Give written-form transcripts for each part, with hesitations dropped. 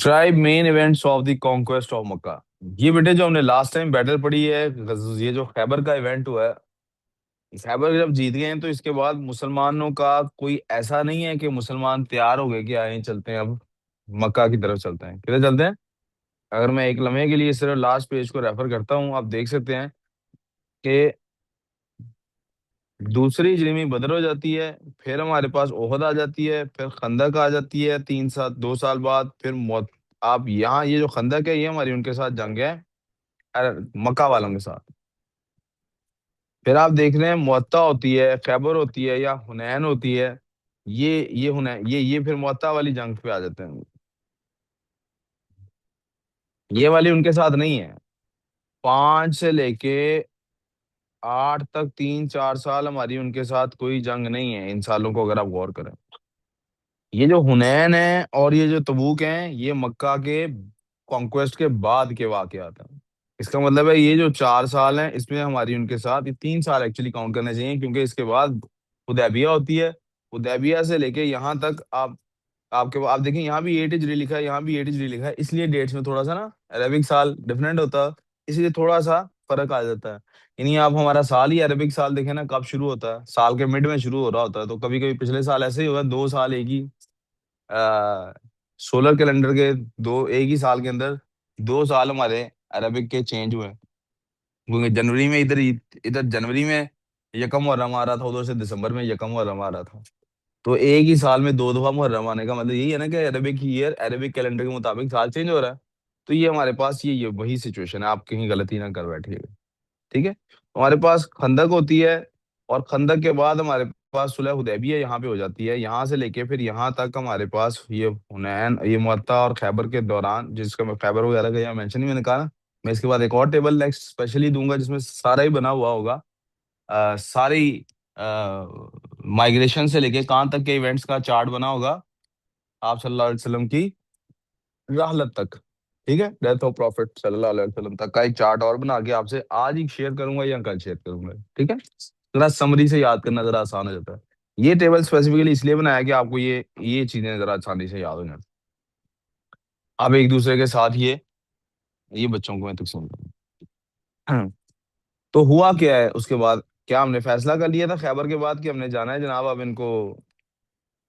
Describe main events of the conquest of Mecca. ये बेटे जो हमने लास्ट टाइम बैटल पढ़ी है, ये जो खैबर का इवेंट हुआ है, खैबर जब जीत गए हैं तो इसके बाद मुसलमानों का कोई ऐसा नहीं है कि मुसलमान तैयार हो गए कि आए चलते हैं अब मक्का की तरफ चलते हैं। किधर चलते हैं? अगर मैं एक लम्हे के लिए सिर्फ लास्ट पेज को रेफर करता हूँ, आप देख सकते हैं कि दूसरी इजरिमी बदर हो जाती है, फिर हमारे पास ओहद आ जाती है, फिर खंदक आ जाती है 3 साल 2 साल बाद, फिर मौत। आप यहाँ ये जो खंदक है ये हमारी उनके साथ जंग है, मक्का वालों के साथ। फिर आप देख रहे हैं मुअत्ता होती है, खैबर होती है या हुनैन होती है। ये हुनैन ये फिर मुअत्ता वाली जंग पे आ जाते हैं। ये वाली उनके साथ नहीं है। 5 से लेके 8 तक 3 4 साल हमारी उनके साथ कोई जंग नहीं है, इन सालों को अगर आप गौर करें। ये जो हुनैन है और ये जो तबूक है, ये मक्का के कॉन्क्वेस्ट के बाद के वाकयात हैं। इसका मतलब है ये जो 4 साल हैं इसमें हमारी उनके साथ, ये 3 साल एक्चुअली काउंट करने चाहिए, क्योंकि इसके बाद हुदैबिया होती है। हुदैबिया से लेके यहाँ तक आप देखें, यहाँ भी 8 हिजरी लिखा है, यहाँ भी 8 हिजरी लिखा है, इसलिए डेट्स में थोड़ा सा ना अरबिक साल डिफरेंट होता है, इसलिए थोड़ा सा फर्क आ जाता है। यानी आप हमारा साल ही अरबिक साल देखें ना, कब शुरू होता है, साल के मिड में शुरू हो रहा होता है। तो कभी कभी पिछले साल ऐसे ही हुआ, 2 साल एक ही सोलर कैलेंडर के, दो एक ही साल के अंदर 2 साल हमारे अरबिक के चेंज हुए। क्योंकि जनवरी में इधर इधर जनवरी में यकम मुहर्रम आ रहा था, उधर से दिसंबर में यकम मुहर्रम आ रहा था। तो एक ही साल में दो दफा मुहर्रम आने का मतलब यही है ना कि अरबिक ईयर अरबिक कैलेंडर के मुताबिक साल चेंज हो रहा है। तो ये हमारे पास ये वही सिचुएशन है, आप कहीं गलती ना कर बैठिएगा। ठीक है, हमारे पास खंदक होती है, और खंदक के बाद हमारे पास सुलह हुदैबिया यहाँ पे हो जाती है। यहाँ से लेके फिर यहाँ तक हमारे पास ये हुनैन, ये मुअत्ता और खैबर के दौरान, जिसका मैं खैबर वगैरह का यहाँ मेंशन ही मैंने कहा ना। मैं इसके बाद एक और टेबल नेक्स्ट स्पेशली दूंगा जिसमें सारा ही बना हुआ होगा, सारी माइग्रेशन से लेके कहाँ तक के इवेंट्स का चार्ट बना होगा, आप सल्लल्लाहु अलैहि वसल्लम की राहलत तक। ठीक है, डेथ ऑफ प्रॉफिट सल्लल्लाहु अलैहि वसल्लम तक का एक चार्ट और बना के आपसे आज ही शेयर करूंगा या कल शेयर करूंगा। ठीक है, जरा समरी से याद करना जरा आसान हो जाता है। ये टेबल स्पेसिफिकली इसलिए बनाया कि आपको ये चीजें जरा आसानी से याद हो जाए। अब एक दूसरे के साथ ये बच्चों को मैं तक समझा। तो हुआ क्या है उसके बाद? क्या हमने फैसला कर लिया था खैबर के बाद कि हमने जाना है जनाब अब इनको,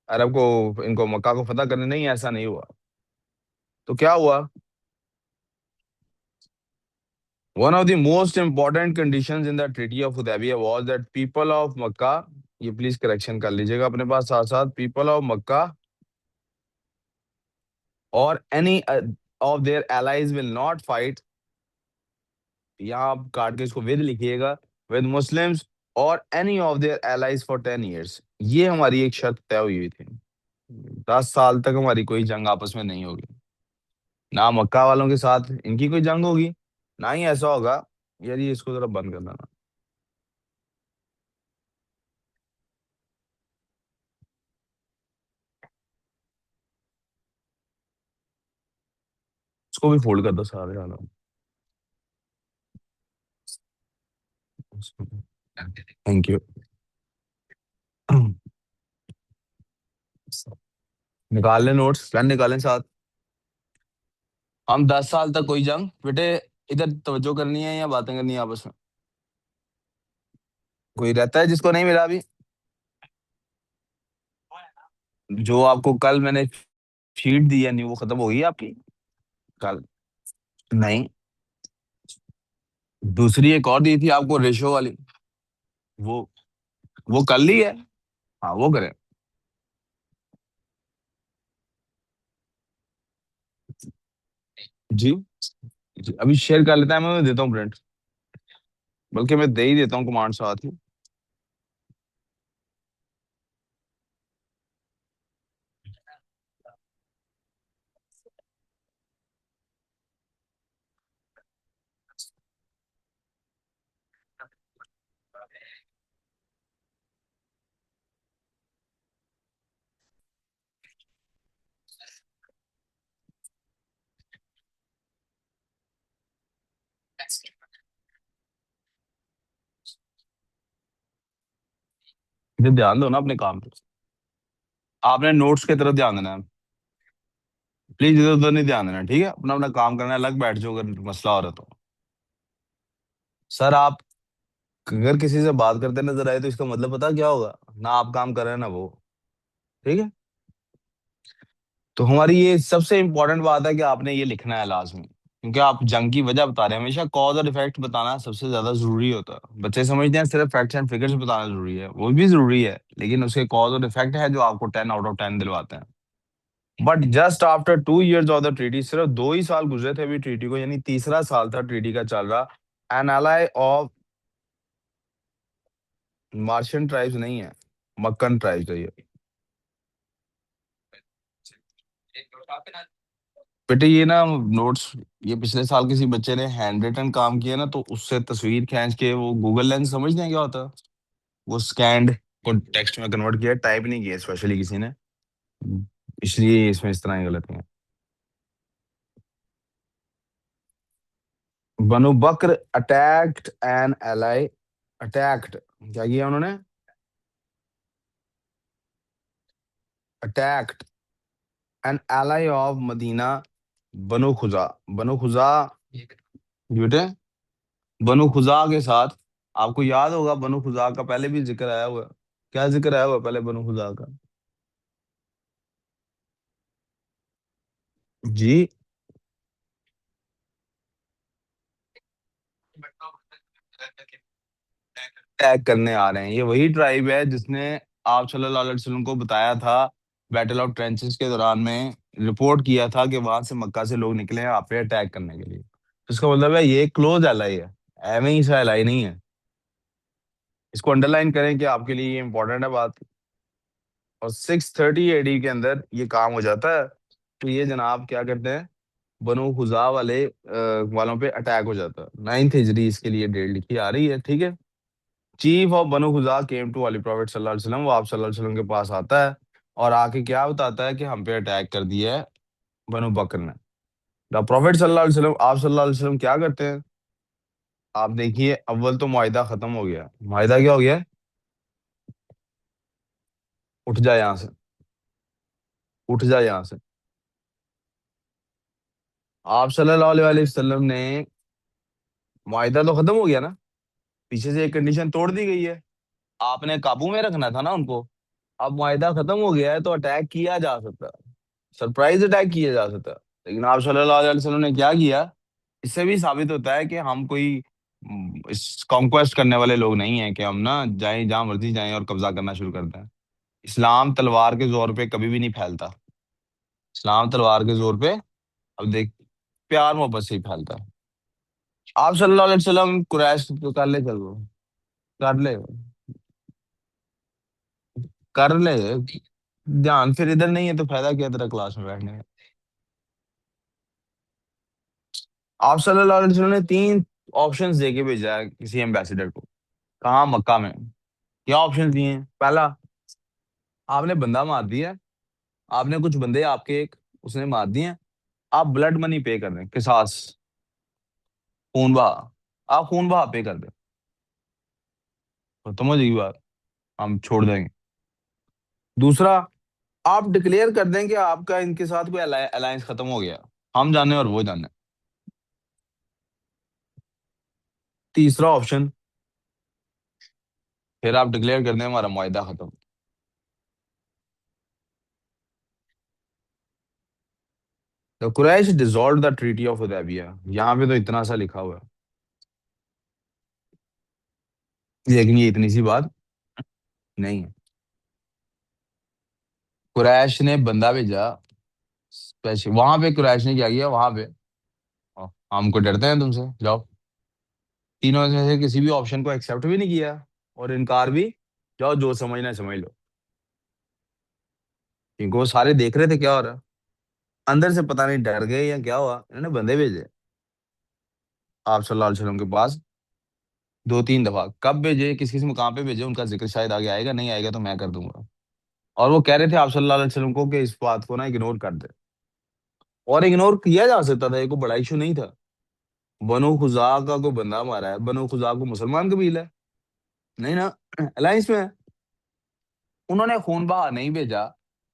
अरब को, इनको मक्का को फतह करने? नहीं, ऐसा नहीं हुआ। तो क्या हुआ? One of the most important conditions in the treaty of Hudaybiyyah was that people of Mecca, ये प्लीज करेक्शन कर लीजिएगा अपने पास साथ साथ, पीपल ऑफ मक्का और any of their allies will not fight, यहाँ आप काट के इसको विद लिखिएगा, विद मुस्लिम्स और any of their allies for 10 years। ये हमारी एक शर्त तय हुई हुई थी। 10 साल तक हमारी कोई जंग आपस में नहीं होगी, ना मक्का वालों के साथ इनकी कोई जंग होगी, ना ही ऐसा होगा। यार ये इसको जरा बंद करना ना, इसको भी फोल्ड कर दो सारे वालों। Thank you. निकाल लें नोट्स, पेन निकालें साथ। हम 10 साल तक कोई जंग बेटे, इधर तवज्जो करनी है या बातें करनी है आपस में? कोई रहता है जिसको नहीं मिला अभी? जो आपको कल मैंने शीट दी है नहीं, वो खत्म हो गई है आपकी कल? नहीं, दूसरी एक और दी थी आपको रेशो वाली, वो वो कर ली है। हाँ वो करें। जी, जी अभी शेयर कर लेता है, मैं देता हूँ प्रिंट, बल्कि मैं दे ही देता हूँ कमांड साथ ही। इधर ध्यान दो ना अपने काम पे, आपने नोट्स की तरफ ध्यान देना है। प्लीज इधर उधर नहीं ध्यान देना, ठीक है? अपना अपना काम करना है, अलग बैठ जाओ अगर मसला हो रहा तो। सर आप अगर किसी से बात करते नजर आए तो इसका मतलब पता क्या होगा? ना आप काम कर रहे हैं ना वो। ठीक है? तो हमारी ये सबसे इंपॉर्टेंट बात है कि आपने ये लिखना है लाजमी, क्योंकि आप जंग की वजह बता रहे हैं। हमेशा कॉज और इफेक्ट बताना सबसे ज्यादा जरूरी होता है। बच्चे समझते हैं सिर्फ फैक्ट्स एंड फिगर्स बताना जरूरी है, वो भी जरूरी है, लेकिन उसके कॉज और इफेक्ट है जो आपको 10 आउट ऑफ 10 दिलवाते हैं। But just after 2 years of the treaty, सिर्फ 2 ही साल गुजरे थे अभी ट्रीटी को, यानी तीसरा साल था ट्रीटी का चल रहा। N ally of Martian tribes नहीं है, मक्कन ट्राइब्स है ये। बेटे ये ना नोट्स, ये पिछले साल किसी बच्चे ने हैंड रिटन काम किया ना, तो उससे तस्वीर खींच के, वो गूगल लेंस समझते हैं क्या होता है, वो स्कैंड को टेक्स्ट में कन्वर्ट किया, टाइप नहीं किया स्पेशली किसी ने, इसलिए इसमें इस तरह की गलत है। Banu Bakr attacked an ally, attacked क्या किया उन्होंने? Attacked an ally of Medina, Banu Khuza'a. Banu Khuza'a बेटे, बनु खुजा के साथ, आपको याद होगा बनु खुजा का पहले भी जिक्र आया हुआ है। क्या जिक्र आया हुआ है पहले बनु खुजा का? जी। अटैक करने आ रहे हैं, ये वही ट्राइब है जिसने आप सल्लल्लाहु अलैहि वसल्लम को बताया था बैटल ऑफ ट्रेंचेस के दौरान में, रिपोर्ट किया था कि वहां से मक्का से लोग निकले हैं आप पे अटैक करने के लिए। तो इसका मतलब है ये क्लोज एलाई है, एवं ही सा एलाई नहीं है। इसको अंडरलाइन करें कि आपके लिए ये इंपॉर्टेंट है बात। और 630 AD के अंदर ये काम हो जाता है। तो ये जनाब क्या करते हैं, बनु खुजा वाले वालों पे अटैक हो जाता है। 9th हिजरी इसके लिए डेट लिखी आ रही है, ठीक है? Chief of Banu Khuza'a came to Ali prophet सल्लल्लाहु अलैहि वसल्लम, वो आप सल्लल्लाहु अलैहि वसल्लम के पास आता है और आके क्या बताता है कि हम पे अटैक कर दिया है बनु बकर ने। द प्रॉफिट सल्लल्लाहु अलैहि वसल्लम, आप सल्लल्लाहु अलैहि वसल्लम क्या करते हैं? आप देखिए, अव्वल तो मुआहिदा खत्म हो गया। मुआहिदा क्या हो गया? उठ जा यहाँ से, उठ जा यहाँ से। आप सल्लल्लाहु अलैहि वसल्लम ने, मुआहिदा तो खत्म हो गया ना, पीछे से एक कंडीशन तोड़ दी गई है, आपने काबू में रखना था ना उनको। अब मुआहिदा खत्म हो गया है तो अटैक किया जा सकता है, सरप्राइज अटैक किया जा सकता है। लेकिन आप सल्लल्लाहु अलैहि वसल्लम ने क्या किया? इससे भी साबित होता है कि हम कोई इस कॉन्क्वेस्ट करने वाले लोग नहीं हैं कि हम ना जाएं जहां मर्जी जाएं और कब्जा करना शुरू कर दें। इस्लाम तलवार के जोर पे कभी भी नहीं फैलता। इस्लाम तलवार के जोर पे, अब देख, प्यार मोहब्बत से ही फैलता है। आप सल्लल्लाहु अलैहि वसल्लम कुरैश तो कर ले, चलो कर ले, कर ले। ध्यान फिर इधर नहीं है तो फायदा क्या तेरा क्लास में बैठने का? आप सल्लल्लाहु अलैहि वसल्लम ने 3 ऑप्शंस दे के भेजा है किसी एम्बेसडर को। कहाँ? मक्का में। क्या ऑप्शन दिए हैं? पहला, आपने बंदा मार दिया, आपने कुछ बंदे आपके एक उसने मार दिए, आप ब्लड मनी पे कर दें, किसास, खून बहा, आप खून बहा पे कर दें, खत्म हो जाएगी बात, हम छोड़ देंगे। दूसरा, आप डिक्लेयर कर दें कि आपका इनके साथ कोई अलायंस खत्म हो गया, हम जाने और वो जाने। तीसरा ऑप्शन, फिर आप डिक्लेयर कर दें हमारा मुआहिदा खत्म। The Quraysh dissolve the treaty of Hudaybiyyah, यहाँ पे तो इतना सा लिखा हुआ है, लेकिन ये इतनी सी बात नहीं है। कुरैश ने बंदा भेजा स्पेशल, वहां पे कुरैश ने क्या किया वहां पे, हमको डरते हैं तुमसे, जाओ। तीनों में से किसी भी ऑप्शन को एक्सेप्ट भी नहीं किया और इनकार भी, जाओ जो समझना है समझ लो। क्योंकि वो सारे देख रहे थे क्या हो रहा है। अंदर से पता नहीं डर गए या क्या हुआ, इन्होंने बंदे भेजे आप सल्लल्लाहु अलैहि वसल्लम के पास। 2 3 दफा कब भेजे, किस किस मुकाम पे भेजे, उनका जिक्र शायद आगे आएगा, नहीं आएगा तो मैं कर दूंगा। और वो कह रहे थे आप सल्लल्लाहु अलैहि वसल्लम को कि इस बात को ना इग्नोर कर दे। और इग्नोर किया जा सकता था, ये कोई बड़ा इशू नहीं था। बनु खुजा का कोई बंदा मारा है, बनु खुजा को मुसलमान कबीला है, नहीं ना, अलायंस में है। उन्होंने खून बहा नहीं भेजा,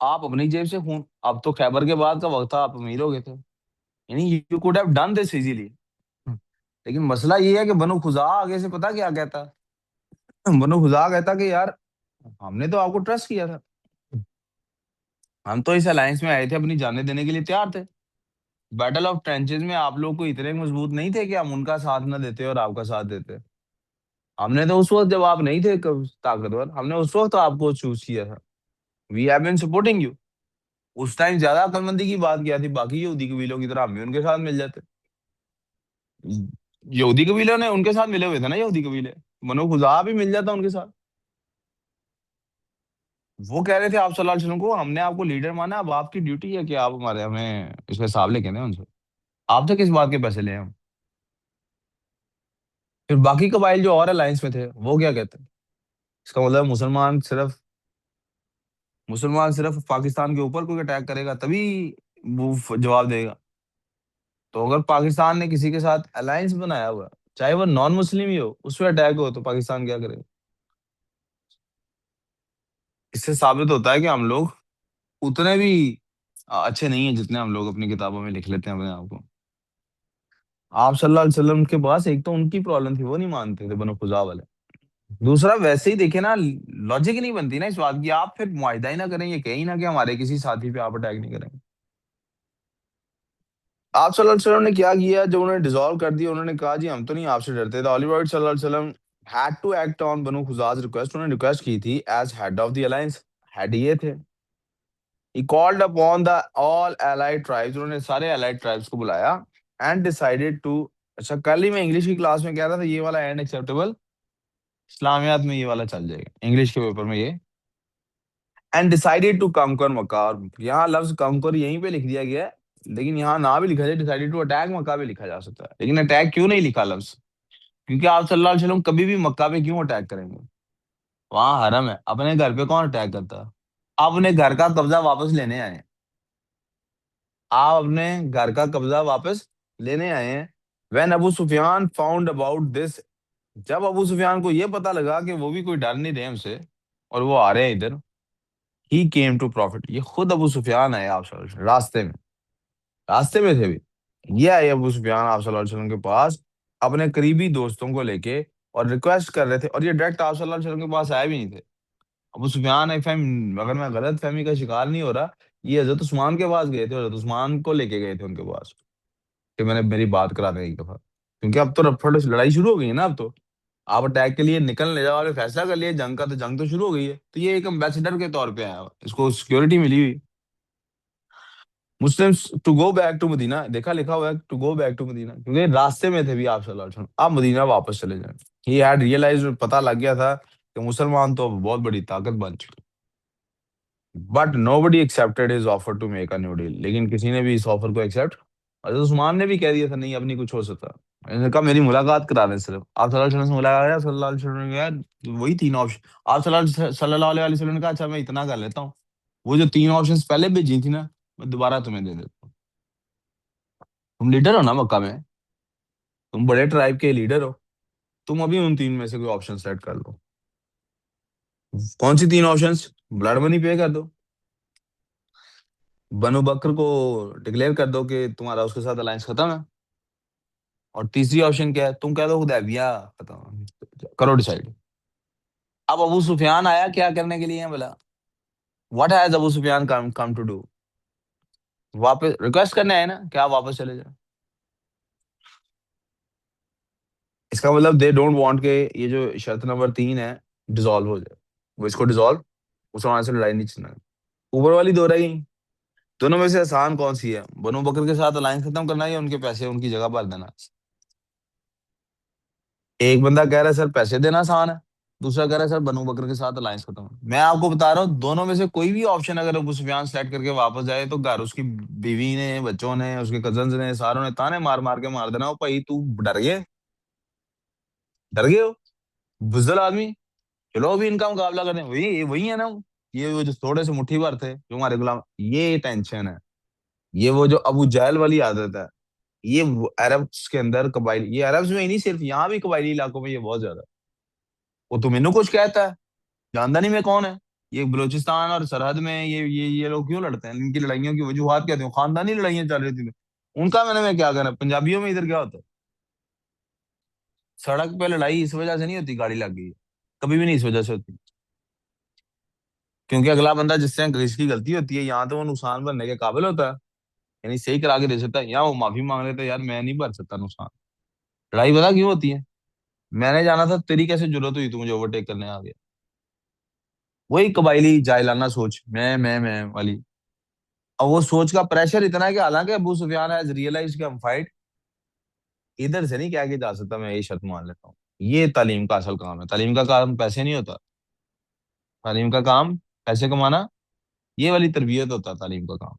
आप अपनी जेब से खून, अब तो खैबर के बाद का वक्त था, आप अमीर हो गए थे, यानी you could have done this easily. लेकिन मसला ये है कि बनो खुदा आगे से पता क्या कहता, बनो खुदा कहता कि यार हमने तो आपको ट्रस्ट किया था, हम तो इस अलायंस में आए थे अपनी जानें देने के लिए तैयार थे। बैटल ऑफ ट्रेंचेस में आप लोग को इतने मजबूत नहीं थे कि हम उनका साथ ना देते और आपका साथ देते। हमने तो उस वक्त जब आप नहीं थे ताकतवर, हमने उस वक्त आपको चूज किया था। We have been supporting you. उस टाइम ज्यादा अक्लमंदी की बात किया थी, बाकी यहूदी कबीलों की तरह हम भी उनके साथ मिल जाते। यहूदी कबीलों ने उनके साथ मिले हुए थे ना, यहूदी कबीले, मनो खुदा भी मिल जाता उनके साथ। वो कह रहे थे आप सल्लल्लाहु अलैहि वसल्लम को, हमने आपको लीडर माना, अब आपकी ड्यूटी है कि आप हमारे हमें इसका हिसाब लेके दें उनसे, आपसे किस बात के पैसे लें हम। फिर बाकी कबाइल जो और अलायंस में थे वो क्या कहते हैं, इसका मतलब मुसलमान सिर्फ पाकिस्तान के ऊपर कोई अटैक करेगा तभी वो जवाब देगा। तो अगर पाकिस्तान ने किसी के साथ अलायंस बनाया हुआ, चाहे वो नॉन मुस्लिम ही हो, उस पर अटैक हो तो पाकिस्तान क्या करेगा। इससे साबित होता है कि हम लोग उतने भी अच्छे नहीं है जितने हम लोग अपनी किताबों में लिख लेते हैं अपने आप को। आप सल्लल्लाहु अलैहि वसल्लम के पास एक तो उनकी प्रॉब्लम थी, वो नहीं मानते थे बनो खुदा वाले। दूसरा वैसे ही देखे ना, लॉजिक ही नहीं बनती ना इस बात की, आप फिर मुआहिदा ही ना करें, ये कहीं ना कि हमारे किसी साथी पे आप अटैक नहीं करेंगे। आप सल्लल्लाहु अलैहि वसल्लम ने क्या किया जब उन्होंने डिसॉल्व कर दिया, उन्होंने कहा जी हम तो नहीं आपसे डरते थे। ऑलिवर सल्लल्लाहु अलैहि वसल्लम had to act on Banu Khuza'a's request, उन्होंने रिक्वेस्ट की थी as head of the alliance. Head ये थे। He called upon the all allied tribes, उन्होंने सारे एलाइड ट्राइब्स को बुलाया एंड डिसाइडेड टू। अच्छा, कल ही मैं इंग्लिश की क्लास में कह रहा था ये वाला एंड एक्सेप्टेबल, इस्लामियात में ये वाला चल जाएगा, इंग्लिश के पेपर में ये। एंड डिसाइडेड टू कमकर मक्का, और यहाँ लफ्ज कमकर यहीं पे लिख दिया गया है, लेकिन यहाँ ना भी लिखा जाए, डिसाइडेड टू अटैक मक्का भी लिखा जा सकता है, लेकिन अटैक क्यों नहीं लिखा लफ्ज, क्योंकि आप सल्लल्लाहु अलैहि वसल्लम कभी भी मक्का पे क्यों अटैक करेंगे। वहां हरम है, अपने घर पे कौन अटैक करता है। आप अपने घर का कब्जा वापस लेने आए हैं, आप अपने घर का कब्जा वापस लेने आए हैं। When Abu Sufyan found about this, जब अबू सुफियान को यह पता लगा कि वो भी कोई डर नहीं रहे हमसे और वो आ रहे हैं इधर, ही केम टू प्रॉफिट, ये खुद अबू सुफियान आए आप सल्लल्लाहु अलैहि वसल्लम, रास्ते में थे भी, ये आए अबू सुफियान आप सल्लल्लाहु अलैहि वसल्लम के पास अपने करीबी दोस्तों को लेके, और रिक्वेस्ट कर रहे थे, और ये डायरेक्ट आप सल्लल्लाहु अलैहि वसल्लम के पास आए भी नहीं थे। अबू सुफियान, अगर मैं गलत फहमी का शिकार नहीं हो रहा, ये हजरत उस्मान के पास गए थे, हजरत उस्मान को लेके गए थे उनके पास कि मैंने मेरी बात करा दें एक दफा, क्योंकि अब तो रफड़ लड़ाई शुरू हो गई है ना। अब तो आप अटैक के लिए निकलने जाओ, आपने फैसला कर लिया जंग का, तो जंग तो शुरू हो गई है, तो ये एक एम्बेसडर के तौर पे आया हुआ, इसको सिक्योरिटी मिली हुई। Muslims to go back to Medina, देखा लिखा हुआ है to go back to Medina, क्योंकि रास्ते में थे भी आप सल्लल्लाहु अलैहि वसल्लम, आप मदीना वापस चले जाएं। ही हैड रियलाइज, पता लग गया था कि मुसलमान तो अब बहुत बड़ी ताकत बन चुके। But nobody accepted his offer to make a new deal, लेकिन किसी ने भी इस ऑफर को एक्सेप्ट, हज़रत उस्मान ने भी कह दिया था नहीं अब नहीं कुछ हो सकता। मैंने कहा मेरी मुलाकात करा दें सिर्फ, आप सल्लल्लाहु अलैहि वसल्लम से मुलाकात है, सल्लल्लाहु अलैहि वसल्लम ने कहा वही तीन ऑप्शन, आप सल्लल्लाहु अलैहि वसल्लम ने कहा अच्छा मैं इतना कर लेता हूँ, वो जो तीन ऑप्शंस पहले भेजी थी ना, मैं दोबारा तुम्हें दे देता हूँ। तुम लीडर हो ना मक्का में, तुम बड़े ट्राइब के लीडर हो, तुम अभी उन तीन में से कोई ऑप्शन सेलेक्ट कर लो। कौन सी तीन ऑप्शंस, ब्लड मनी पे कर दो, बनु बकर को डिक्लेयर कर दो कि तुम्हारा उसके साथ अलायंस खत्म है, और तीसरी ऑप्शन क्या है, तुम कह दो हुदैबिया खत्म, करो डिसाइड। अब अबू सुफियान आया क्या करने के लिए है बोला, what has Abu Sufyan come come to do, वापस रिक्वेस्ट करने आए ना कि आप वापस चले जाओ। इसका मतलब दे डोंट वांट के ये जो शर्त नंबर 3 है डिसॉल्व हो जाए, वो इसको डिसॉल्व, मुसलमान से लड़ाई नहीं करना। ऊपर वाली दो रही, दोनों में से आसान कौन सी है, बनु बकर के साथ अलायंस खत्म करना है या उनके पैसे उनकी जगह भर देना। एक बंदा कह रहा है सर पैसे देना आसान है, दूसरा कह रहा है सर बनु बकर के साथ अलायंस खत्म है। मैं आपको बता रहा हूँ दोनों में से कोई भी ऑप्शन अगर अबू सुफियान सेलेक्ट करके वापस जाए तो घर उसकी बीवी ने, बच्चों ने, उसके कजन्स ने, सारों ने ताने मार मार के मार देना, ओ भाई तू डर गए, डर गए हो, बुजदिल आदमी, चलो अभी इनका मुकाबला करें, वही वही है ना, ये वो जो थोड़े से मुट्ठी भर थे जो हमारे गुलाम, ये टेंशन है, ये वो जो अबू जहल वाली आदत है, ये अरब्स के अंदर कबाइली, ये अरब्स में ही नहीं सिर्फ यहाँ भी कबाइली इलाकों में ये बहुत ज्यादा। वो तो मैनू कुछ कहता है, जानता नहीं मैं कौन है, ये बलूचिस्तान और सरहद में ये लोग क्यों लड़ते हैं, इनकी लड़ाइयों की वजूहत क्या थी, खानदानी लड़ाइयां चल रही थी। उनका मैंने मैं क्या करना, पंजाबियों में इधर क्या होता है। सड़क पे लड़ाई इस वजह से नहीं होती गाड़ी लग गई है, कभी भी नहीं इस वजह से होती। क्योंकि अगला बंदा जिससे जिसकी गलती होती है, यहाँ तो वो नुकसान भरने के काबिल होता है, यानी सही करा के दे सकता है, यहाँ वो माफी मांग लेता है, यार मैं नहीं भर सकता नुकसान। लड़ाई पता क्यों होती है, मैंने जाना था, तेरी कैसे जरूरत हुई, तू मुझे ओवरटेक करने आ गया। वही कबायली जाहिलाना सोच, मैं वाली। अब वो सोच का प्रेशर इतना है कि हालांकि अबू सुफियान हैज रियलाइज कि हम फाइट, इधर से नहीं क्या किया जा सकता, मैं यही शर्त मान लेता हूँ। ये तालीम का असल काम है, तालीम का काम पैसे नहीं होता। तालीम का काम पैसे कमाना, ये वाली तरबियत होता है तालीम का काम,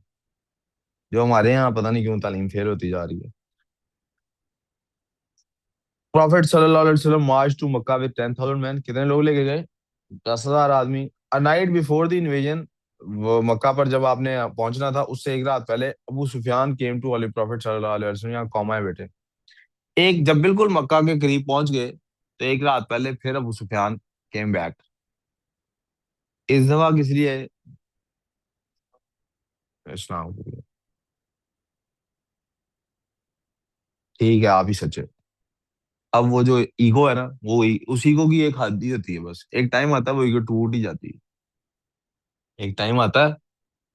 जो हमारे यहाँ पता नहीं क्यों तालीम फेल होती जा रही है। प्रॉफिट सल्लल्लाहु अलैहि वसल्लम March two Mecca with 10,000 man, कितने लोग लेके गए, 10,000 आदमी। A night before the invasion, वो मक्का पर जब आपने पहुंचना था उससे एक रात पहले, Abu Sufyan came to Ali prophet सल्लल्लाहु अलैहि वसल्लम, यहाँ कौमा है बेटे। एक जब बिल्कुल मक्का के करीब पहुंच गए, तो एक रात पहले फिर अबू सुफियान केम बैक। इस दफा किस लिए, इस्लाम के लिए। ठीक है, आप ही सच्चे। अब वो जो ईगो है ना, उस ईगो की एक हद ही होती है, बस एक टाइम आता है वो ईगो टूट ही जाती है। एक टाइम आता है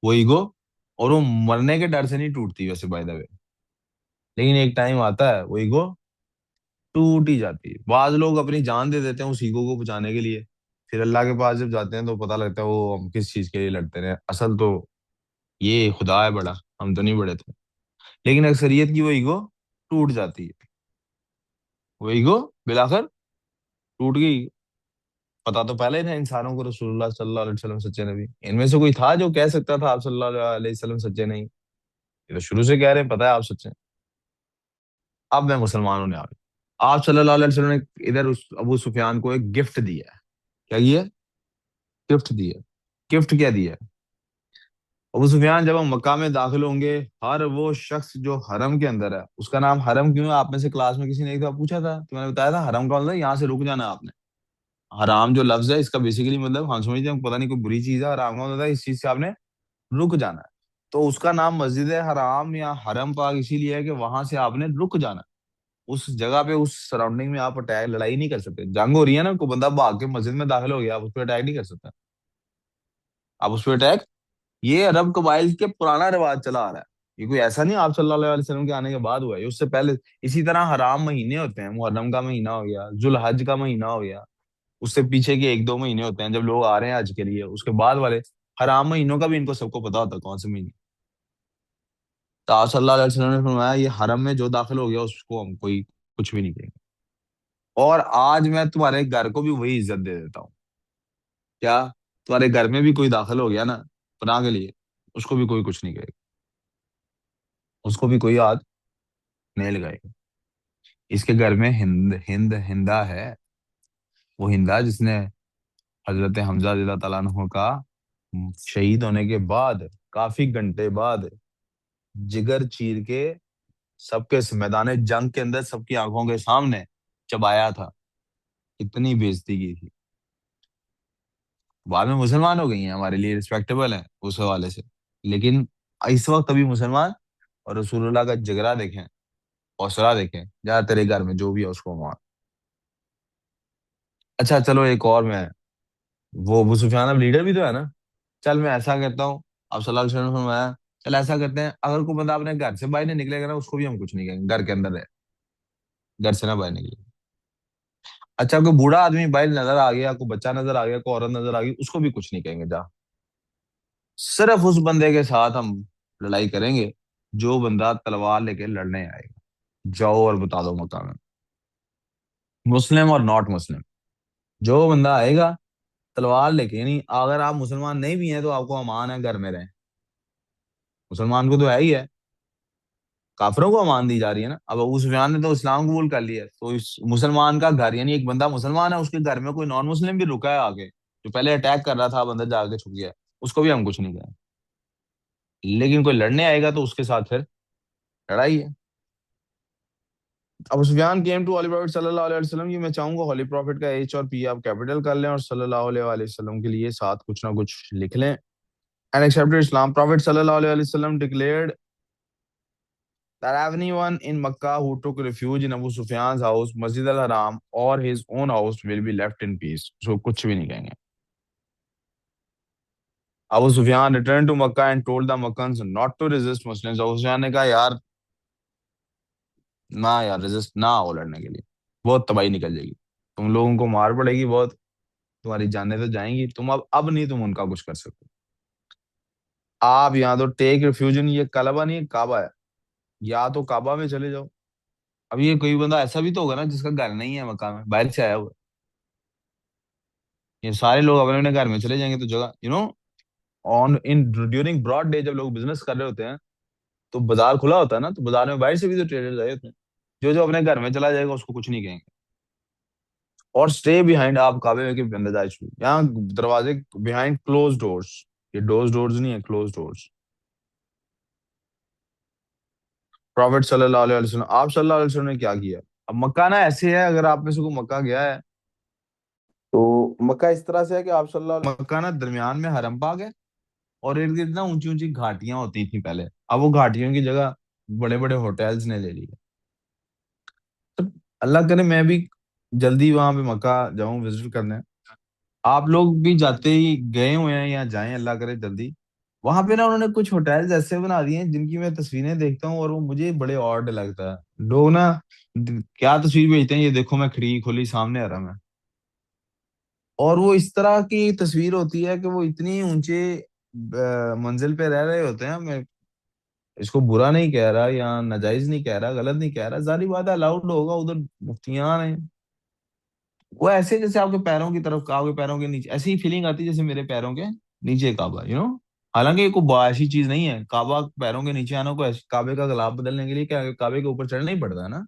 वो ईगो, और वो मरने के डर से नहीं टूटती वैसे बाय द वे, लेकिन एक टाइम आता है वो ईगो टूट ही जाती है। बाज लोग अपनी जान दे देते हैं उस ईगो को बचाने के लिए, फिर अल्लाह के पास जब जाते हैं तो पता लगता है वो हम किस चीज के लिए लड़ते रहे, असल तो ये खुदा है बड़ा, हम तो नहीं बड़े थे। लेकिन अक्सरियत की वो ईगो टूट जाती है, वो ईगो बिलाकर टूट गई। पता तो पहले ही था इंसानों को रसूलुल्लाह सल्लल्लाहु अलैहि वसल्लम सच्चे नबी, इनमें से कोई था जो कह सकता था आप सल्लल्लाहु अलैहि वसल्लम सच्चे नहीं। ये तो शुरू से कह रहे हैं, पता है आप सच्चे हैं। अब मैं मुसलमान होने आ गया। आप सल्लल्लाहु अलैहि वसल्लम ने इधर उस अबू सुफियान को एक गिफ्ट दिया है। क्या ये गिफ्ट दिया, गिफ्ट क्या दिया है। अबू सुफियान जब हम मक्का में दाखिल होंगे, हर वो शख्स जो हरम के अंदर है, उसका नाम हरम क्यों है, आप में से क्लास में किसी ने एक दफा पूछा था तो मैंने बताया था, हरम का मतलब यहाँ से रुक जाना आपने। हराम जो लफ्ज है इसका बेसिकली मतलब हम समझते हैं पता नहीं कोई बुरी चीज है, हराम का मतलब है इस चीज से आपने रुक जाना है। तो उसका नाम मस्जिद हराम या हरम पाक इसीलिए है कि वहां से आपने रुक जाना है। उस जगह पे उस सराउंडिंग में आप अटैक लड़ाई नहीं कर सकते, जंग हो रही है ना, कोई बंदा भाग के मस्जिद में दाखिल हो गया, आप उस पर अटैक नहीं कर सकते। आप उस पर अटैक, ये अरब कबाइल के पुराना रिवाज चला आ रहा है। ये कोई ऐसा नहीं आप सल्लल्लाहु अलैहि वसल्लम के आने के बाद हुआ है, ये उससे पहले। इसी तरह हराम महीने होते हैं, मुहर्रम का महीना हो गया, जुल्हज का महीना हो गया, उससे पीछे के एक दो महीने होते हैं जब लोग आ रहे हैं हज के लिए, उसके बाद वाले हराम महीनों का भी इनको सबको पता होता है कौन से महीने। तो आप सल्लल्लाहु अलैहि वसल्लम ने फरमाया ये हरम में जो दाखिल हो गया उसको हम कोई कुछ भी नहीं कहेंगे। और आज मैं तुम्हारे घर को भी वही इज्जत दे देता हूँ। क्या, तुम्हारे घर में भी कोई दाखिल हो गया ना पनाह के लिए, उसको भी कोई कुछ नहीं कहेगा, उसको भी कोई हाथ नहीं लगाएगा। इसके घर में हिंदा है, वो हिंदा जिसने हजरत हमजा रज़ियल्लाहु ताला अन्हु का शहीद होने के बाद काफी घंटे बाद जिगर चीर के सबके मैदान जंग के अंदर सबकी आंखों के सामने चबाया था, इतनी बेइज्जती की थी। बाद में मुसलमान हो गई हैं, हमारे लिए रिस्पेक्टेबल है उस हवाले से। लेकिन इस वक्त अभी मुसलमान, और रसूलुल्लाह का जिगरा देखें, हौसला देखें, जा तेरे घर में जो भी है उसको मार। अच्छा चलो एक और मैं, वो अबू सुफियान अब लीडर भी तो है ना। चल मैं ऐसा करता हूँ, अब सल्लल्लाहु अलैहि वसल्लम ने फरमाया, चल ऐसा करते हैं, अगर कोई बंदा अपने घर से बाहर नहीं निकलेगा ना उसको भी हम कुछ नहीं कहेंगे, घर के अंदर है, घर से ना बाहर निकले। अच्छा कोई बूढ़ा आदमी बाहर नजर आ गया, कोई बच्चा नजर आ गया, कोई औरत नजर आ गई, उसको भी कुछ नहीं कहेंगे, जा। सिर्फ उस बंदे के साथ हम लड़ाई करेंगे जो बंदा तलवार लेके लड़ने आएगा। जाओ और बता दो मक्का में, मुस्लिम और नॉट मुस्लिम, जो बंदा आएगा तलवार लेके, नहीं अगर आप मुसलमान नहीं भी हैं तो आपको अमान है, घर में रहें। मुसलमान को तो है ही है, काफिरों को अमान दी जा रही है ना। अब अबू सुफियान ने तो इस्लाम कबूल कर लिया है, तो इस मुसलमान का घर, यानी एक बंदा मुसलमान है उसके घर में कोई नॉन मुस्लिम भी रुका है आगे, जो पहले अटैक कर रहा था बंदा जाके छुप गया, उसको भी हम कुछ नहीं कहें। लेकिन कोई लड़ने आएगा तो उसके साथ फिर लड़ाई है। अब Sufyan came to holy prophet सल्लल्लाहु अलैहि वसल्लम, ये मैं चाहूंगा हॉली प्रॉफिट का एच और पी आप कैपिटल कर लें और सल्लल्लाहु अलैहि वसल्लम के लिए साथ कुछ ना कुछ लिख लें। एंड एक्सेप्टेड इस्लाम, प्रॉफिट सल्लल्लाहु अलैहि वसल्लम declared that anyone in Makkah who took refuge in Abu Sufyan's house, Masjid al-Haram, or his own house will be left in peace. So कुछ भी नहीं कहेंगे। Abu Sufyan returned to Makkah and told the Makkans not to resist Muslims. Abu Sufyan ने कहा यार ना यार resist ना हो लड़ने के लिए, बहुत तबाही निकल जाएगी, तुम लोगों को मार पड़ेगी बहुत, तुम्हारी जानें तो जाएंगी, तुम अब नहीं तुम उनका कुछ कर सकते। आप यहाँ तो टेक रिफ्यूज इन, ये कलबा नहीं काबा है, या तो काबा में चले जाओ। अब ये कोई बंदा ऐसा भी तो होगा ना जिसका घर नहीं है मक्का में, बाहर से आया हुआ, ये सारे लोग अपने अपने घर में चले जाएंगे तो जगह on in during broad day जब लोग बिजनेस कर रहे होते हैं तो बाजार खुला होता है ना, तो बाजार में बाहर से भी तो ट्रेडर्स आए होते हैं। जो जो अपने घर में चला जाएगा उसको कुछ नहीं कहेंगे। और स्टे बिहाइंड, आप काबे में के अंदर जा चुके यहाँ दरवाजे बिहाइंड क्लोज डोर्स, ये डोर्स डोर्स नहीं है, क्लोज डोर्स। प्रॉफिट सल्लल्लाहु अलैहि वसल्लम, आप सल्लल्लाहु अलैहि वसल्लम ने क्या किया। अब मक्का ना ऐसे है, अगर आप में से कोई मक्का गया है तो मक्का इस तरह से है कि आप सल्लल्लाहु मक्का ना दरमियान में हरम पाक है, और इर्द गिर्द ना ऊंची ऊंची घाटियां होती थी पहले, अब वो घाटियों की जगह बड़े बड़े होटल्स ने ले ली है। तो अल्लाह करे मैं भी जल्दी वहां पे मक्का जाऊं विजिट करने। आप लोग भी जाते ही गए हुए हैं या जाएं, अल्लाह करे जल्दी। वहां पे ना उन्होंने कुछ होटल्स ऐसे बना दिए हैं जिनकी मैं तस्वीरें देखता हूँ और वो मुझे बड़े ऑड लगता है। लोग ना क्या तस्वीर भेजते हैं, ये देखो मैं खिड़की खोली सामने हरम है, और वो इस तरह की तस्वीर होती है कि वो इतनी ऊंचे मंजिल पे रह रहे होते हैं। मैं इसको बुरा नहीं कह रहा या नाजायज नहीं कह रहा, गलत नहीं कह रहा, जारी बात है अलाउड होगा उधर, मुफ्तियान है। वो ऐसे जैसे आपके पैरों की तरफ, आपके पैरों के नीचे ऐसी ही फीलिंग आती है जैसे मेरे पैरों के नीचे काबा, हालांकि ये कोई ऐसी चीज नहीं है काबा पैरों के नीचे आना, को काबे का गलाब बदलने के लिए क्या काबे के ऊपर चढ़ना ही पड़ता है ना।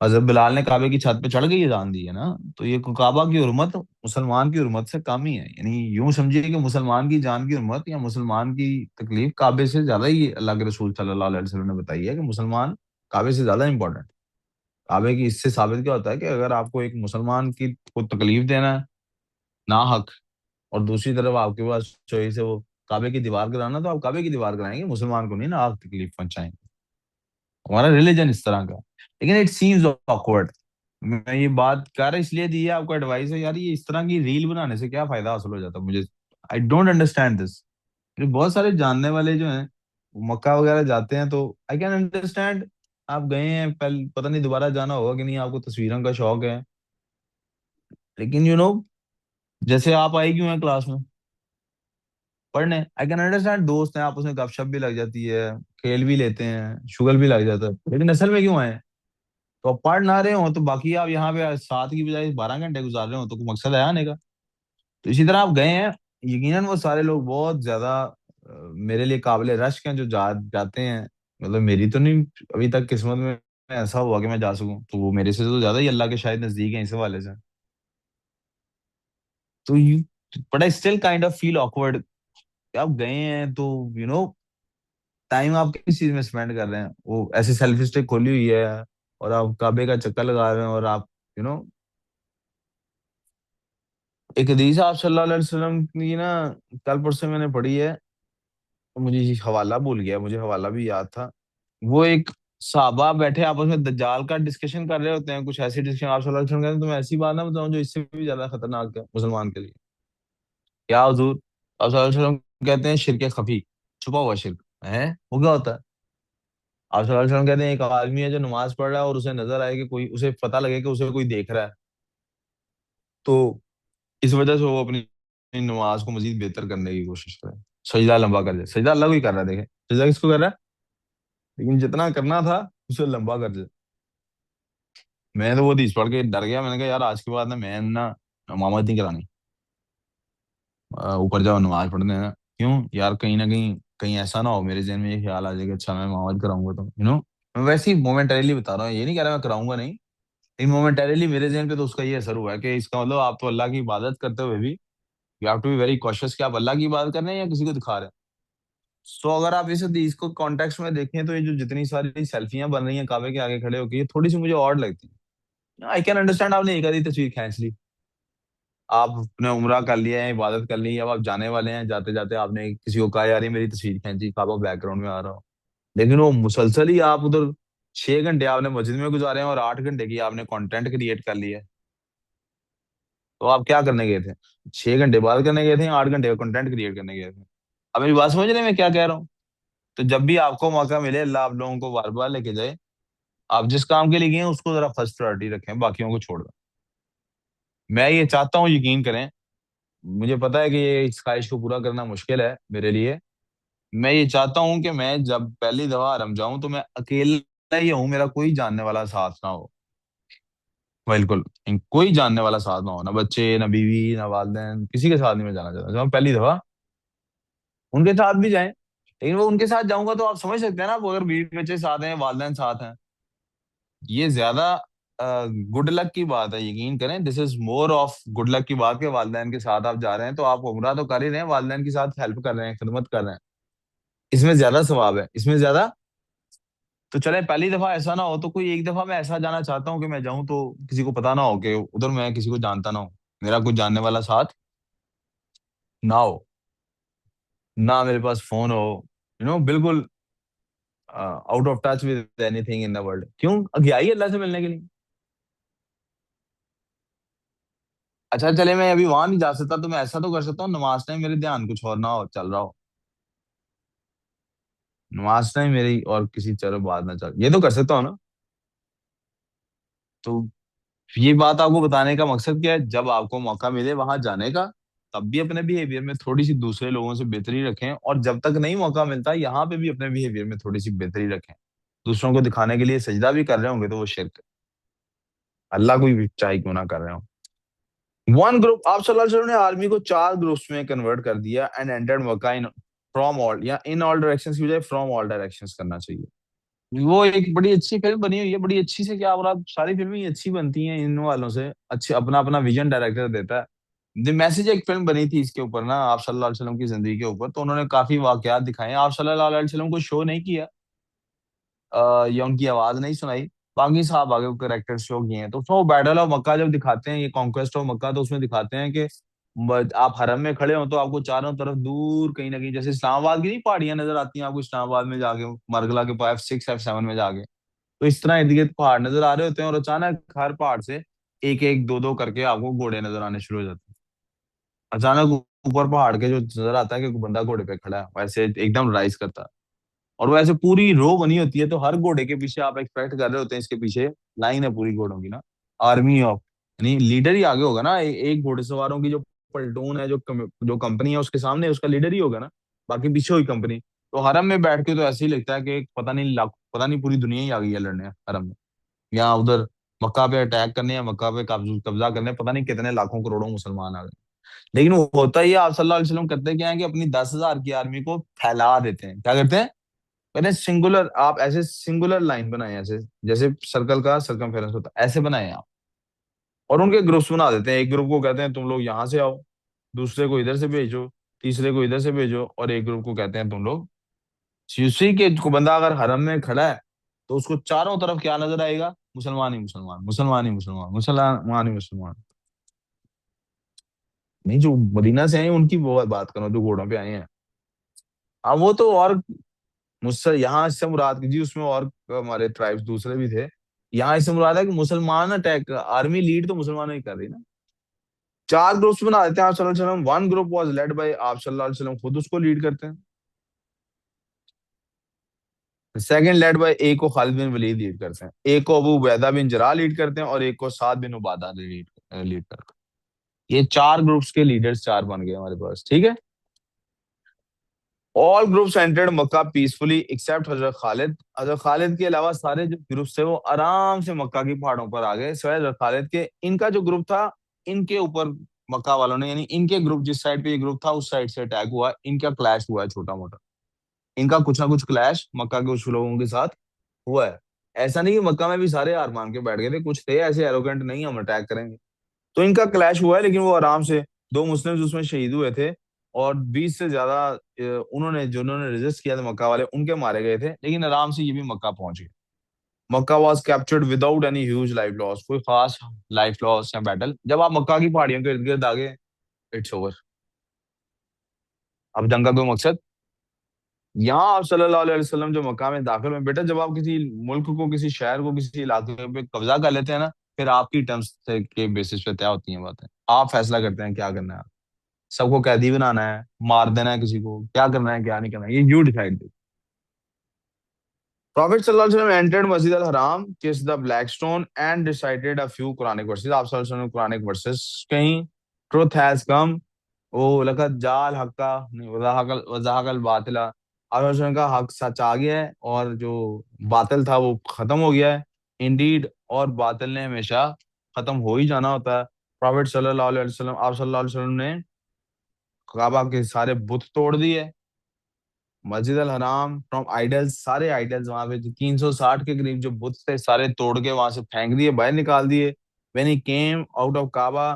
हजरत बिलाल ने काबे की छत पे चढ़ के ये जान दी है ना, तो ये काबा की हुर्मत मुसलमान की हुर्मत से कम ही है। यानी यूं समझिए कि मुसलमान की जान की हुर्मत या मुसलमान की तकलीफ काबे से ज्यादा ही अल्लाह के रसूल सल्लल्लाहु अलैहि वसल्लम ने बताई है कि मुसलमान काबे से ज्यादा इंपॉर्टेंट। काबे की इससे साबित क्या होता है कि अगर आपको एक मुसलमान की को तकलीफ देना है ना हक, और दूसरी तरफ आपके पास चॉइस है वो काबे की दीवार कराना, तो आप काबे की दीवार कराएंगे, मुसलमान को नहीं ना आप तकलीफ पहुंचाएंगे। हमारा रिलीजन इस तरह का। लेकिन इट सीम्स ऑकवर्ड। मैं ये बात कर इसलिए दी है, आपको एडवाइस है यार, ये इस तरह की रील बनाने से क्या फायदा हासिल हो जाता है मुझे, आई डोंट अंडरस्टैंड दिस। बहुत सारे जानने वाले जो हैं वो मक्का वगैरह जाते हैं तो आई कैन अंडरस्टैंड। आप गए हैं पहले, पता नहीं दोबारा जाना होगा कि नहीं, आपको तस्वीरों का शौक है, लेकिन जैसे आप आई क्यों हैं क्लास में पढ़ने, आई कैन अंडरस्टैंड, दोस्त हैं आपस में गपशप भी लग जाती है, खेल भी लेते हैं, शुगल भी लग जाता है, लेकिन असल में क्यों आए। तो आप पढ़ ना रहे हो तो बाकी आप यहाँ पे 7 की बजाय 12 घंटे गुजार रहे हो, तो कोई मकसद है आने का। तो इसी तरह आप गए हैं, यकीनन वो सारे लोग बहुत ज्यादा मेरे लिए काबिल रश्क हैं जो जाते हैं। मतलब मेरी तो नहीं अभी तक किस्मत में ऐसा हुआ कि मैं जा सकूं, तो वो मेरे से तो ज्यादा ही अल्लाह के शायद नजदीक है इस हवाले से। तो you but I still kind of feel awkward. आप गए हैं तो टाइम आप किस चीज में स्पेंड कर रहे हैं, वो ऐसी सेल्फी स्टिक खोली हुई है और आप काबे का चक्कर लगा रहे हैं, और आप यू नो एक हदीस आप सल्लल्लाहु अलैहि वसल्लम की ना, कल परसों मैंने पढ़ी है, तो मुझे ये हवाला भूल गया, मुझे हवाला भी याद था। वो एक साहबा बैठे आपस में दज्जाल का डिस्कशन कर रहे होते हैं, कुछ ऐसी डिस्कशन, आप सल्लल्लाहु अलैहि वसल्लम कहते हैं तुम्हें ऐसी बात ना बताऊं जो इससे भी ज्यादा खतरनाक है मुसलमान के लिए। क्या हुजूर। आप सल्लल्लाहु अलैहि वसल्लम कहते हैं शिरक खफी, छुपा हुआ शिरक है, वो क्या होता है। आप सल्लल्लाहु अलैहि वसल्लम कहते हैं एक आदमी है जो नमाज पढ़ रहा है और उसे नजर आए कि कोई, उसे पता लगे कि उसे कोई देख रहा है, तो इस वजह से वो अपनी नमाज को मजीद बेहतर करने की कोशिश करे, सजदा लंबा कर दे। सजदा अल्लाह को ही कर रहा है, देखे सजदा किसको कर रहा है, लेकिन जितना करना था उसे लंबा कर दे। मैं तो वो हदीस पढ़ के डर गया, मैंने कहा यार आज के बाद ना मैं ना इमामत नहीं करानी, ऊपर जाओ नमाज पढ़ने ना। क्यों यार, कहीं ना कहीं ऐसा ना हो मेरे जहन में ये ख्याल आ जाए कि अच्छा मैं इमामत कराऊंगा तो मैं वैसे ही मोमेंटरीली बता रहा हूँ, ये नहीं कह रहा मैं कराऊंगा नहीं, लेकिन मोमेंटरीली मेरे जहन पे तो उसका ये असर हुआ है कि इसका मतलब आप तो अल्लाह की इबादत करते हुए भी you have to be very cautious कि आप अल्लाह की इबादत कर रहे हैं या किसी को दिखा रहे हैं। सो अगर आप इसे इसको कॉन्टेक्स्ट में देखें तो ये जो जितनी सारी सेल्फियां बन रही हैं काबे के आगे खड़े होकर, ये थोड़ी सी मुझे ऑड लगती है। आई कैन अंडरस्टैंड, आपने एक आधी तस्वीर खींच ली, आपने उम्रा कर लिया है, इबादत कर ली, अब आप जाने वाले हैं, जाते जाते आपने किसी को कहा यार ये मेरी तस्वीर खींची, काबा बैकग्राउंड में आ रहा हो, लेकिन वो मुसलसल ही आप उधर 6 घंटे आपने मस्जिद में गुजारे हैं और 8 घंटे की आपने कंटेंट क्रिएट कर लिया है। तो आप क्या करने गए थे? 6 घंटे बात करने गए थे या 8 घंटे का कंटेंट क्रिएट करने गए थे? अब मेरी बात समझ रहे हैं मैं क्या कह रहा हूँ? तो जब भी आपको मौका मिले, अल्लाह आप लोगों को बार बार लेके जाए, आप जिस काम के लिए गए हैं उसको जरा फर्स्ट प्रायोरिटी रखें, बाकियों को छोड़ दें। मैं ये चाहता हूँ, यकीन करें, मुझे पता है कि ये इस ख्वाहिश को पूरा करना मुश्किल है मेरे लिए। मैं ये चाहता हूँ कि मैं जब पहली दफा हरम जाऊं तो मैं अकेला ही हूँ, मेरा कोई जानने वाला साथ ना हो। बिल्कुल, कोई जानने वाला साथ ना हो, ना बच्चे, ना बीवी, ना वालदेन, किसी के साथ नहीं मैं जाना चाहता। जब मैं पहली दफा उनके साथ भी जाएं, लेकिन वो उनके साथ जाऊंगा तो आप समझ सकते हैं ना, वो अगर बीवी बच्चे साथ हैं, वालदेन साथ हैं, ये ज्यादा गुड लक की बात है। यकीन करें, this is more of good luck की बात, के वालदेन के साथ आप जा रहे हैं तो आप उम्रा तो कर ही रहे हैं, वालदेन के साथ हेल्प कर रहे हैं, खिदमत कर रहे हैं, इसमें ज्यादा सवाब है, इसमें ज्यादा। तो चले पहली दफा ऐसा ना हो तो कोई एक दफा मैं ऐसा जाना चाहता हूँ कि मैं जाऊं तो किसी को पता ना हो कि उधर मैं किसी को जानता ना हूँ, मेरा कुछ जानने वाला साथ ना हो, ना मेरे पास फोन हो, बिल्कुल out of touch with anything in the world. क्यों? गया ही अल्लाह से मिलने के लिए। अच्छा चले मैं अभी वहां नहीं जा सकता तो मैं ऐसा तो कर सकता हूँ, नमाज टाइम मेरे ध्यान कुछ और ना हो चल रहा हो, नमाज टाइम मेरी और किसी तरह बात ना चल, ये तो कर सकता हूँ ना। तो ये बात आपको बताने का मकसद क्या है, जब आपको मौका मिले वहां जाने का, तब भी अपने बिहेवियर में थोड़ी सी दूसरे लोगों से बेहतरी रखें, और जब तक नहीं मौका मिलता यहाँ पे भी अपने बिहेवियर में थोड़ी सी बेहतरी रखें। दूसरों को दिखाने के लिए सजदा भी कर रहे होंगे तो वो शिरक है, अल्लाह को भी चाहे क्यों ना कर रहे हो। वन ग्रुप, आप सल्लल्लाहु अलैहि वसल्लम ने आर्मी को 4 ग्रुप्स में कन्वर्ट कर दिया and entered Mecca in from all, या इन ऑल डायरेक्शंस की बजाय फ्रॉम ऑल डायरेक्शंस करना चाहिए। वो एक बड़ी अच्छी फिल्म बनी हुई है, बड़ी अच्छी से क्या, और आप सारी फिल्में ही अच्छी बनती हैं इन वालों से, अच्छे अपना अपना विजन डायरेक्टर देता है। द मैसेज एक फिल्म बनी थी इसके ऊपर ना, आप सल्लल्लाहु अलैहि वसल्लम की जिंदगी के ऊपर, तो उन्होंने काफी वाकयात दिखाए हैं, आप सल्लल्लाहु अलैहि वसल्लम को शो नहीं किया, या उनकी आवाज नहीं सुनाई, बाकी साहब आगे कैरेक्टर शो किए हैं। तो उसमें वो बैटल ऑफ मक्का जब दिखाते हैं, ये कॉन्क्वेस्ट ऑफ मक्का, तो उसमें दिखाते हैं कि आप हरम में खड़े हो तो आपको चारों तरफ दूर कहीं ना कहीं, जैसे इस्लामाबाद की नहीं पहाड़ियां नजर आती हैं आपको, इस्लामाबाद में जाके मरगला के पास F6 F7 में जाके, तो इस तरह इर्द गिर्द पहाड़ नजर आ रहे होते हैं, और अचानक हर पहाड़ से एक एक दो दो करके आपको घोड़े नजर आने शुरू हो जाते हैं। अचानक ऊपर पहाड़ के जो नजर आता है कि कोई बंदा घोड़े पे खड़ा है, वैसे एकदम राइज करता है, और वैसे पूरी रो बनी होती है, तो हर घोड़े के पीछे आप एक्सपेक्ट कर रहे होते हैं, इसके पीछे लाइन है पूरी घोड़ों की ना, आर्मी ऑफ, यानी लीडर ही आगे होगा ना, एक घोड़ेसवारों की जो पल्टून है, जो कंपनी है उसके सामने उसका लीडर ही होगा ना, बाकी पीछे हुई कंपनी। तो हरम में बैठ के तो ऐसे ही लगता है कि पता नहीं लाख, पता नहीं पूरी दुनिया ही आ गई है लड़ने हरम में, यहाँ उधर मक्का पे अटैक करने या मक्का पे कब्जा करने, पता नहीं कितने लाखों करोड़ों मुसलमान आ गए। लेकिन वो होता ही है, आप सल्लल्लाहु अलैहि वसल्लम करते क्या है कि अपनी 10,000 की आर्मी को फैला देते हैं, क्या करते हैं, मैंने सिंगुलर, आप ऐसे सिंगुलर लाइन बनाए, ऐसे जैसे सर्कल का सर्कमफेरेंस होता है, ऐसे बनाए आप, और उनके ग्रुप्स बना देते हैं, एक ग्रुप को कहते हैं तुम लोग यहाँ से आओ, दूसरे को इधर से भेजो, तीसरे को इधर से भेजो, और एक ग्रुप को कहते हैं तुम लोग, उसी के को बंदा अगर हरम में खड़ा है तो उसको चारों तरफ क्या नजर आएगा, मुसलमान ही मुसलमान, मुसलमान ही मुसलमान, मुसलमान ही मुसलमान। नहीं, जो मदीना से आए हैं उनकी वो बात करो, जो घोड़ों पे आए हैं। हाँ वो तो, और मुझसे यहाँ से मुराद जी, उसमें और हमारे ट्राइब्स दूसरे भी थे, यहाँ इससे मुराद है कि मुसलमान अटैक, आर्मी लीड तो मुसलमान ही कर रही ना। 4 ग्रुप्स बना देते हैं आप सल्लल्लाहु अलैहि वसल्लम, one group was led by आप सल्लल्लाहु अलैहि वसल्लम, खुद उसको लीड करते हैं। सेकंड लेड बाय, एक को खालिद बिन वलीद लीड करते हैं, एक को अबू उबैदा बिन जराह लीड करते हैं, और एक को साद बिन उबादा लीड लीड करते हैं। ये 4 ग्रुप्स के लीडर्स 4 बन गए हमारे पास, ठीक है। ऑल ग्रुप्स एंटर्ड मक्का पीसफुली एक्सेप्ट हजरत खालिद, हजरत खालिद के अलावा सारे जो ग्रुप्स थे वो आराम से मक्का की पहाड़ों पर आ गए, सिवाय हजरत खालिद के। इनका जो ग्रुप था, इनके ऊपर मक्का वालों ने, यानी इनके ग्रुप, जिस साइड पे ये ग्रुप था उस साइड से अटैक हुआ, इनका क्लैश हुआ है छोटा मोटा, इनका कुछ ना कुछ क्लैश मक्का के कुछ लोगों के साथ हुआ है। ऐसा नहीं कि मक्का में भी सारे हार मान के बैठ गए थे, कुछ थे ऐसे एरोगेंट, नहीं हम अटैक करेंगे, तो इनका क्लैश हुआ है, लेकिन वो आराम से, 2 मुस्लिम्स उसमें शहीद हुए थे, और 20 से ज्यादा उन्होंने जिन्होंने रेजिस्ट किया था मक्का वाले उनके मारे गए थे, लेकिन आराम से ये भी मक्का पहुंच गए। Mecca was captured without any huge life loss, कोई खास लाइफ लॉस या बैटल। जब आप मक्का की पहाड़ियों के इर्द गिर्द आ गए, इट्स ओवर। अब जंग का कोई मकसद। यहाँ आप सल्लल्लाहु अलैहि वसल्लम जो मक्का में दाखिल में, बेटा जब आप किसी मुल्क को, किसी शहर को, किसी इलाके पे कब्जा कर लेते हैं ना, फिर आपकी टर्म्स के बेसिस पे तय होती हैं बातें। आप फैसला करते हैं क्या करना है। सबको कैदी बनाना है, मार देना है, किसी को क्या करना है क्या नहीं करना है, ये you decide. Prophet sallallahu alaihi wasallam entered Masjid al-Haram, kissed the black stone and recited a few Quranic verses. आप सल्लल्लाहु अलैहि वसल्लम Quranic verses कहीं, truth has come, ओ लकद जाल हक्का नहीं वजाहकल वजाहकल बातिला। आप सल्लल्लाहु अलैहि वसल्लम का हक सच आ गया है और जो बातिल था वो खत्म हो गया है। इंडीड, और बातिल ने हमेशा खत्म हो ही जाना होता है। प्रॉफिट सल्लल्लाहु अलैहि वसल्लम, आप सल्लल्लाहु अलैहि वसल्लम ने काबा के सारे बुत तोड़ दिए। मस्जिद अल हराम फ्रॉम आइडल्स, सारे आइडल्स वहां पे जो 360 के करीब जो बुत थे सारे तोड़ के वहां से फेंक दिए, बाहर निकाल दिए। When he came out of Kaaba,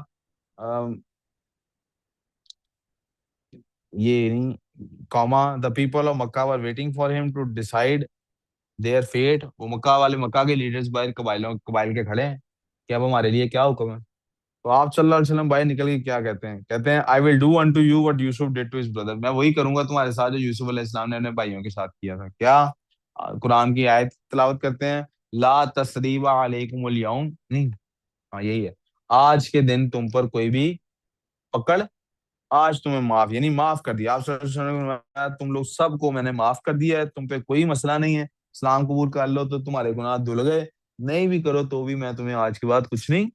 ये नहीं, comma, the people of Mecca were waiting for him to decide their fate. वो मक्का वाले, मक्का के लीडर्स बाहर कबाइल के खड़े हैं कि अब हमारे लिए क्या हुक्म है। तो आप सल्लल्लाहु अलैहि वसल्लम बाहर निकल के क्या कहते हैं, कहते हैं I will do unto you what Yusuf did to his brother. मैं वही करूंगा तुम्हारे साथ जो यूसुफ अलैहि सलाम ने अपने भाइयों के साथ किया था। क्या? कुरान की आयत तिलावत करते हैं, ला तसरीबा अलैकुमुल यौम, नहीं, हाँ यही है, आज के दिन तुम पर कोई भी पकड़, आज तुम्हें माफ, यानी माफ कर दिया। आप सल्लल्लाहु अलैहि वसल्लम ने फरमाया, तुम लोग सबको मैंने माफ कर दिया है, तुम पे कोई मसला नहीं है। इस्लाम कबूल कर लो तो तुम्हारे गुनाह धुल गए, नहीं भी करो तो भी मैं तुम्हें आज के बाद कुछ नहीं,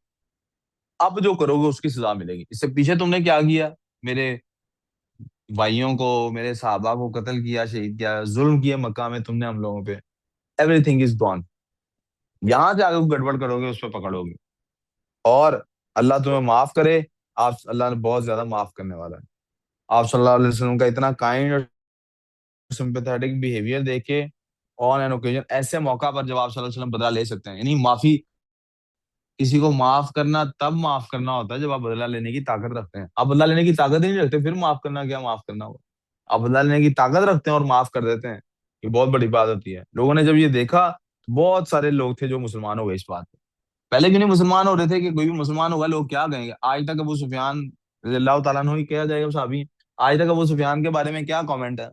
अब जो करोगे उसकी सजा मिलेगी। इससे पीछे तुमने क्या किया, मेरे भाइयों को, मेरे साहबा को कत्ल किया, शहीद किया, जुल्म किया मक्का में तुमने हम लोगों पे, एवरीथिंग इज गॉन। यहाँ से आगे गड़बड़ करोगे उस पर पकड़ोगे। और अल्लाह तुम्हें माफ करे, आप, अल्लाह ने बहुत ज्यादा माफ करने वाला है। आप सल्लल्लाहु अलैहि वसल्लम का इतना काइंड और सिंपैथेटिक बिहेवियर देखे, ऑन एन ओकेजन, ऐसे मौका पर जब आप सल्लल्लाहु अलैहि वसल्लम बदला ले सकते हैं, यानी माफी, किसी को माफ करना तब माफ करना होता है जब आप बदला लेने की ताकत रखते हैं। आप बदला लेने की ताकत ही नहीं रखते, फिर माफ करना क्या, माफ करना हो। आप बदला लेने की ताकत रखते हैं और माफ कर देते हैं, ये बहुत बड़ी बात होती है। लोगों ने जब ये देखा, तो बहुत सारे लोग थे जो मुसलमान हो गए इस बात पे। पहले क्यों नहीं मुसलमान हो रहे थे कि कोई भी मुसलमान होगा लोग क्या कहेंगे। आज तक अबू सुफियान रज़ियल्लाहु ताला अन्हु ही किया जाएगा साहबी, आज तक अबू सुफियान के बारे में क्या कमेंट है।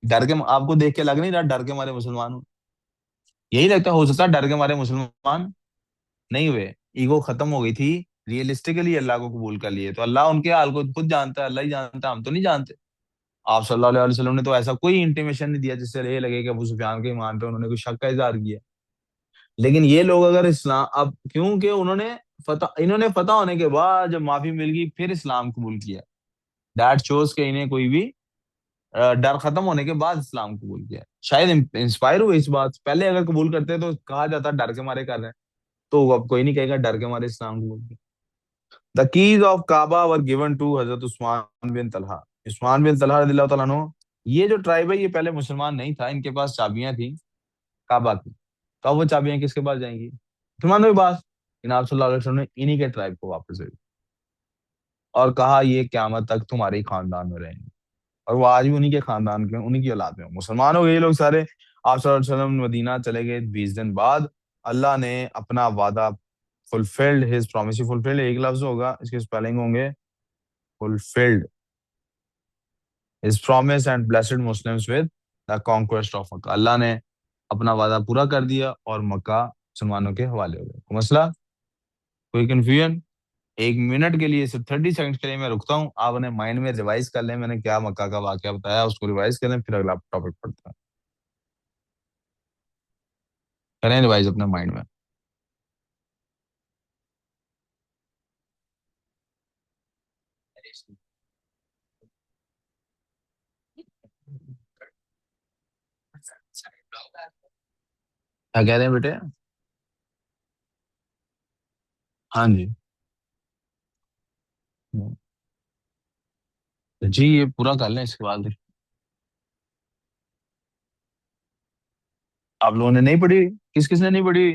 डर के, आपको देख के लग नहीं रहा डर के मारे मुसलमान हो? यही लगता है, हो सकता है डर के मारे मुसलमान नहीं हुए, ईगो खत्म हो गई थी, रियलिस्टिकली अल्लाह को कबूल कर लिए। तो अल्लाह उनके हाल को खुद जानता है, अल्लाह ही जानता है, हम तो नहीं जानते। आप सल्लल्लाहु अलैहि वसल्लम ने तो ऐसा कोई इंटीमेशन नहीं दिया जिससे ये लगे कि अबू सुफियान के ईमान पे उन्होंने कोई शक का इजहार किया। लेकिन ये लोग अगर इस्लाम, अब क्योंकि उन्होंने इन्होंने पता होने के बाद जब माफी मिल गई फिर इस्लाम कबूल किया, दैट शोज के इन्हें कोई भी डर खत्म होने के बाद इस्लाम कबूल किया। शायद इंस्पायर हुए इस बात से। पहले अगर कबूल करते तो कहा जाता डर के मारे कर रहे हैं, तो अब कोई नहीं कहेगा डर के मारे इस्लाम कबूल किया। The keys of Kaaba were given to हजरत उस्मान बिन तलहा। उस्मान बिन तलहा रदियल्लाहु ताला अन्हु, ये जो ट्राइब है ये पहले मुसलमान नहीं था, इनके पास चाबियां थी काबा की। तो अब वो चाबियां किसके पास जाएंगी? मुसलमानों के पास। लेकिन आप सल्लल्लाहु अलैहि वसल्लम ने इन्हीं के ट्राइब को वापस भेजा और कहा ये क्यामत तक तुम्हारे ही खानदान में रहेंगे। और वो आज भी उन्हीं के खानदान के, उन्हीं की औलाद में मुसलमान हो गए ये लोग सारे। आप सल्लल्लाहु अलैहि वसल्लम मदीना चले गए 20 दिन बाद, अल्लाह ने अपना वादा फुलफिल्ड, हिज प्रॉमिस। फुलफिल्ड एक लफ्ज होगा, इसके स्पेलिंग होंगे fulfilled his promise and blessed Muslims with the conquest of Mecca. अल्लाह ने अपना वादा पूरा कर दिया और मक्का मुसलमानों के हवाले हो गया। कोई मसला, कोई कंफ्यूजन? 1 मिनट के लिए, सिर्फ 30 सेकंड के लिए मैं रुकता हूँ, आप अपने माइंड में रिवाइज कर लें, मैंने क्या मक्का का वाकया बताया उसको रिवाइज कर लें, फिर अगला टॉपिक पढ़ते हैं। करें रिवाइज अपने माइंड में। क्या कह रहे हैं बेटे? हाँ जी। जी ये पूरा कर लें इसके बाद। आप लोगों ने नहीं पढ़ी? किस किसने नहीं पढ़ी?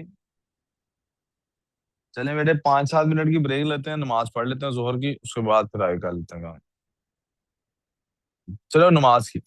चलें बेटे 5-7 मिनट की ब्रेक लेते हैं, नमाज पढ़ लेते हैं जोहर की, उसके बाद फिर आगे कर लेते हैं काम। चलो नमाज की।